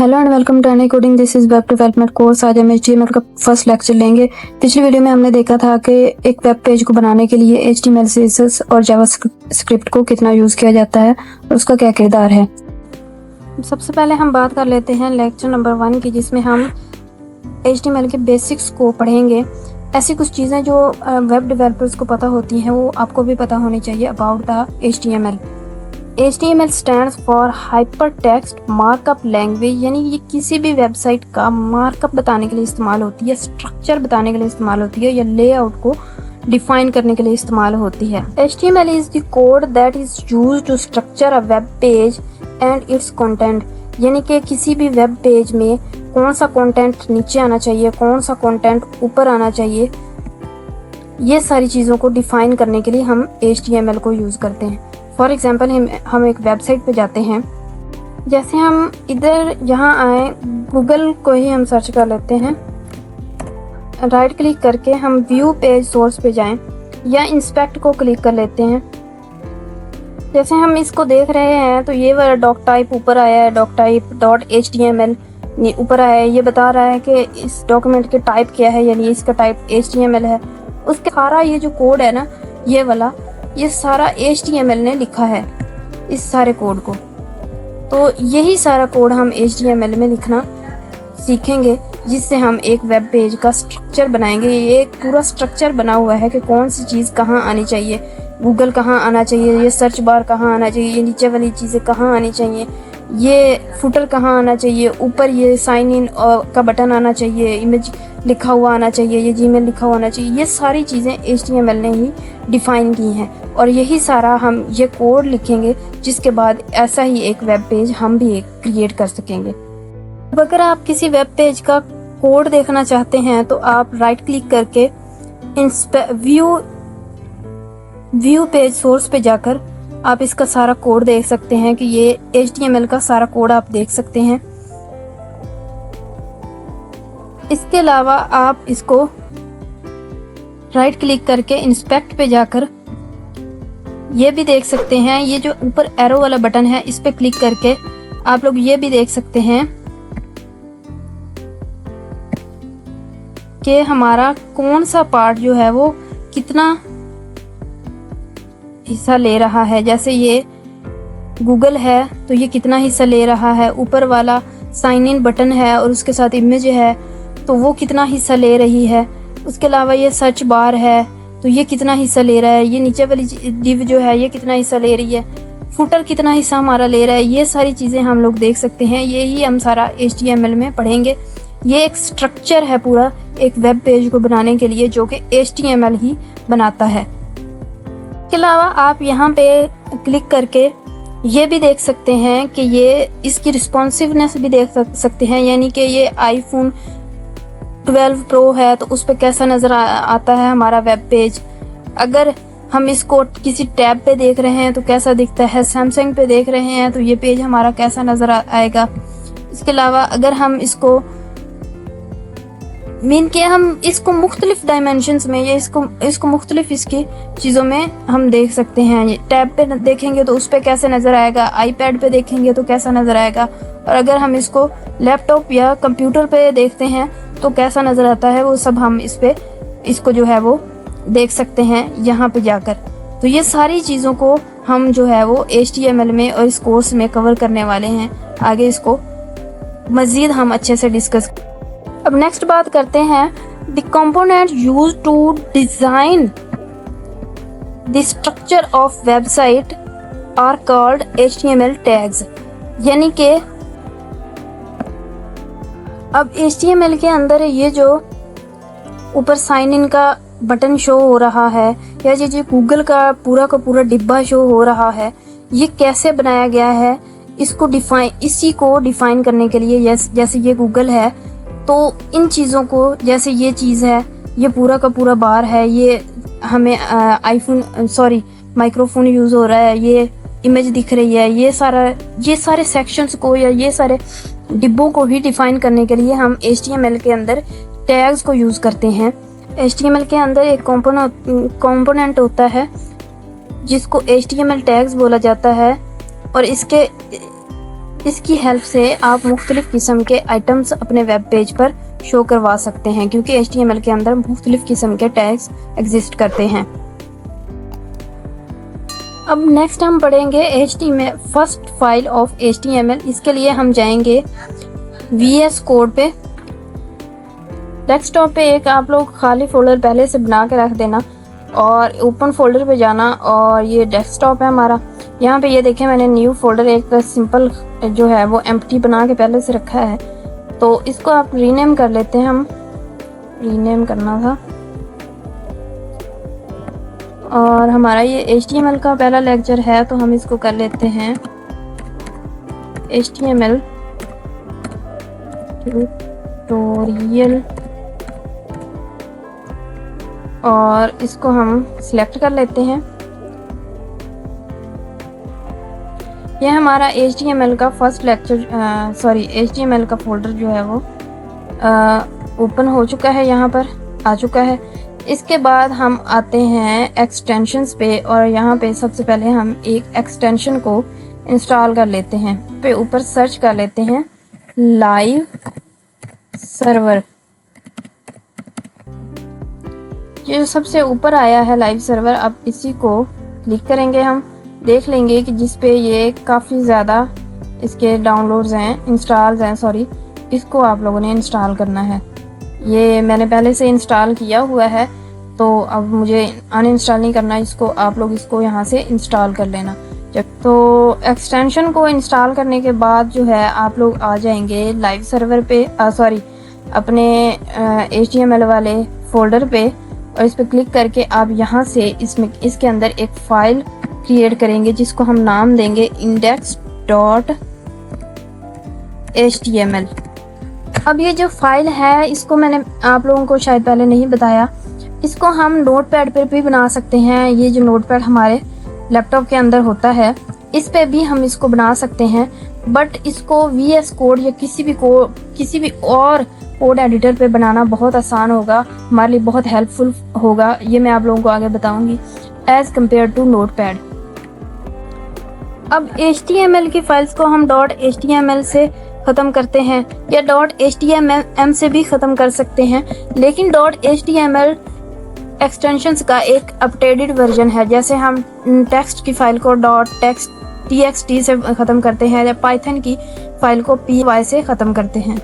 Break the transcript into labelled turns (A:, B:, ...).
A: Hello and welcome to any coding. This is web development course. आज हम HTML का first lecture लेंगे। पिछली वीडियो में हमने देखा था कि एक वेब पेज को बनाने के लिए HTML CSS और जावास्क्रिप्ट को कितना यूज़ किया जाता है और उसका क्या किरदार है। सबसे पहले हम बात कर लेते हैं लेक्चर नंबर 1 की, जिसमें हम HTML के बेसिक्स को पढ़ेंगे। ऐसी कुछ चीज़ें जो वेब डेवलपर्स को पता होती हैं वो आपको भी पता होनी चाहिए about the HTML। HTML stands for hyper text markup language, यानी ये किसी भी वेबसाइट का मार्कअप बताने के लिए इस्तेमाल होती है, स्ट्रक्चर बताने के लिए इस्तेमाल होती है या लेआउट को डिफाइन करने के लिए इस्तेमाल होती है। HTML is the code that is used to structure a web page and its content, यानी कि किसी भी वेब पेज में कौन सा कंटेंट नीचे आना चाहिए, कौन सा कंटेंट ऊपर आना चाहिए, ये सारी चीज़ों को डिफाइन करने के लिए हम HTML को यूज़ करते हैं। फॉर एग्जाम्पल हम एक वेबसाइट पे जाते हैं, जैसे हम इधर यहाँ आए, गूगल को ही हम सर्च कर लेते हैं, राइट क्लिक करके हम व्यू पेज सोर्स पे जाएं या इंस्पेक्ट को क्लिक कर लेते हैं। जैसे हम इसको देख रहे हैं तो ये वाला डॉक टाइप ऊपर आया है, डॉक टाइप .html ऊपर आया है। ये बता रहा है कि इस डॉक्यूमेंट के टाइप क्या है, यानी इसका टाइप HTML है। उसके सारा ये जो कोड है ना, ये वाला, ये सारा HTML ने लिखा है, इस सारे कोड को। तो यही सारा कोड हम HTML में लिखना सीखेंगे, जिससे हम एक वेब पेज का स्ट्रक्चर बनाएंगे। ये एक पूरा स्ट्रक्चर बना हुआ है कि कौन सी चीज़ कहाँ आनी चाहिए, गूगल कहाँ आना चाहिए, ये सर्च बार कहाँ आना चाहिए, ये नीचे वाली चीज़ें कहाँ आनी चाहिए, ये फुटर कहाँ आना चाहिए, ऊपर ये साइन इन का बटन आना चाहिए, इमेज लिखा हुआ आना चाहिए, ये जीमेल लिखा हुआ आना चाहिए। ये सारी चीज़ें HTML ने ही डिफ़ाइन की हैं और यही सारा हम ये कोड लिखेंगे, जिसके बाद ऐसा ही एक वेब पेज हम भी एक क्रिएट कर सकेंगे। अब अगर आप किसी वेब पेज का कोड देखना चाहते हैं तो आप राइट क्लिक करके व्यू पेज सोर्स पे जाकर आप इसका सारा कोड देख सकते हैं कि ये HTML का सारा कोड आप देख सकते हैं। इसके अलावा आप इसको राइट क्लिक करके इंस्पेक्ट पे जाकर ये भी देख सकते हैं। ये जो ऊपर एरो वाला बटन है, इस पे क्लिक करके आप लोग ये भी देख सकते हैं कि हमारा कौन सा पार्ट जो है वो कितना हिस्सा ले रहा है। जैसे ये गूगल है तो ये कितना हिस्सा ले रहा है, ऊपर वाला साइन इन बटन है और उसके साथ इमेज है तो वो कितना हिस्सा ले रही है। उसके अलावा ये सर्च बार है तो ये कितना हिस्सा ले रहा है, ये नीचे वाली डिव जो है ये कितना हिस्सा ले रही है, फुटर कितना हिस्सा हमारा ले रहा है। ये सारी चीज़ें हम लोग देख सकते हैं। ये ही हम सारा HTML में पढ़ेंगे। ये एक स्ट्रक्चर है पूरा एक वेब पेज को बनाने के लिए, जो कि HTML ही बनाता है। इसके अलावा आप यहाँ पे क्लिक करके ये भी देख सकते हैं कि ये इसकी रिस्पॉन्सिवनेस भी देख सकते हैं, यानी कि ये iPhone 12 Pro है तो उस पर कैसा नज़र आता है हमारा वेब पेज। अगर हम इसको किसी टैब पे देख रहे हैं तो कैसा दिखता है, सैमसंग पे देख रहे हैं तो ये पेज हमारा कैसा नज़र आएगा। इसके अलावा अगर हम इसको हम इसको मुख्तलिफ डायमेंशंस में या इसको मुख्तलिफ इसकी चीज़ों में हम देख सकते हैं। ये टैब पे देखेंगे तो उस पर कैसे नज़र आएगा, आईपैड पे देखेंगे तो कैसा नज़र आएगा, और अगर हम इसको लैपटॉप या कंप्यूटर पे देखते हैं तो कैसा नज़र आता है, वो सब हम इसको जो है वो देख सकते हैं यहाँ पे जाकर। तो ये सारी चीज़ों को हम जो है वो HTML में और इस कोर्स में कवर करने वाले हैं। आगे इसको मज़ीद हम अच्छे से डिस्कस। अब नेक्स्ट बात करते हैं, the component used to design the structure of website are called HTML tags, यानी कि अब HTML के अंदर ये जो ऊपर साइन इन का बटन शो हो रहा है या ये जो गूगल का पूरा डिब्बा शो हो रहा है, ये कैसे बनाया गया है, इसी को डिफाइन करने के लिए, जैसे ये गूगल है तो इन चीज़ों को, जैसे ये चीज़ है, ये पूरा का पूरा बार है, ये हमें माइक्रोफोन यूज़ हो रहा है, ये इमेज दिख रही है, ये सारे सेक्शंस को या ये सारे डिब्बों को ही डिफाइन करने के लिए हम HTML के अंदर टैग्स को यूज़ करते हैं। HTML के अंदर एक कंपोनेंट होता है जिसको HTML टैग्स बोला जाता है और इसके इसकी हेल्प से आप मुख्तलिफ किस्म के आइटम्स अपने वेब पेज पर शो करवा सकते हैं, क्योंकि HTML के अंदर मुख्तलिफ किस्म के टैग्स एग्जिस्ट करते हैं। अब नेक्स्ट हम पढ़ेंगे HTML first file of HTML। इसके लिए हम जाएंगे VS कोड पे। डेस्कटॉप पे एक आप लोग खाली फोल्डर पहले से बना के रख देना और ओपन फोल्डर पे जाना, और ये डेस्कटॉप है हमारा। यहाँ पे ये देखें मैंने न्यू फोल्डर एक सिंपल जो है वो एम्प्टी बना के पहले से रखा है, तो इसको आप रीनेम कर लेते हैं। हम रीनेम करना था, और हमारा ये HTML का पहला लेक्चर है, तो हम इसको कर लेते हैं HTML ट्यूटोरियल, और इसको हम सिलेक्ट कर लेते हैं। यह हमारा HTML का फर्स्ट लेक्चर HTML का फोल्डर जो है वो ओपन हो चुका है, यहाँ पर आ चुका है। इसके बाद हम आते हैं एक्सटेंशंस पे, और यहाँ पे सबसे पहले हम एक एक्सटेंशन को इंस्टॉल कर लेते हैं। पे ऊपर सर्च कर लेते हैं लाइव सर्वर। ये जो सबसे ऊपर आया है लाइव सर्वर, अब इसी को क्लिक करेंगे। हम देख लेंगे कि जिस पे ये काफ़ी ज़्यादा इसके डाउनलोड्स हैं, इंस्टॉल्स हैं, सॉरी, इसको आप लोगों ने इंस्टॉल करना है। ये मैंने पहले से इंस्टॉल किया हुआ है, तो अब मुझे अनइंस्टॉल नहीं करना, इसको आप लोग इसको यहाँ से इंस्टॉल कर लेना। तो एक्सटेंशन को इंस्टॉल करने के बाद जो है आप लोग आ जाएंगे लाइव सर्वर पे, अपने HTML वाले फोल्डर पे, और इस पर क्लिक करके आप यहाँ से इसके अंदर एक फाइल क्रिएट करेंगे जिसको हम नाम देंगे index.html। अब ये जो फाइल है इसको मैंने आप लोगों को शायद पहले नहीं बताया, इसको हम नोटपैड पर भी बना सकते हैं। ये जो नोटपैड हमारे लैपटॉप के अंदर होता है, इस पे भी हम इसको बना सकते हैं, बट इसको VS कोड या किसी भी और कोड एडिटर पे बनाना बहुत आसान होगा, हमारे लिए बहुत हेल्पफुल होगा। ये मैं आप लोगों को आगे बताऊंगी एज कम्पेयर टू नोटपैड। अब HTML की फाइल्स को हम .html से ख़त्म करते हैं, या .html से भी ख़त्म कर सकते हैं, लेकिन .html एक्सटेंशंस का एक अपडेटेड वर्जन है। जैसे हम टेक्स्ट की फाइल को .txt से ख़त्म करते हैं, या पाइथन की फाइल को py से ख़त्म करते हैं।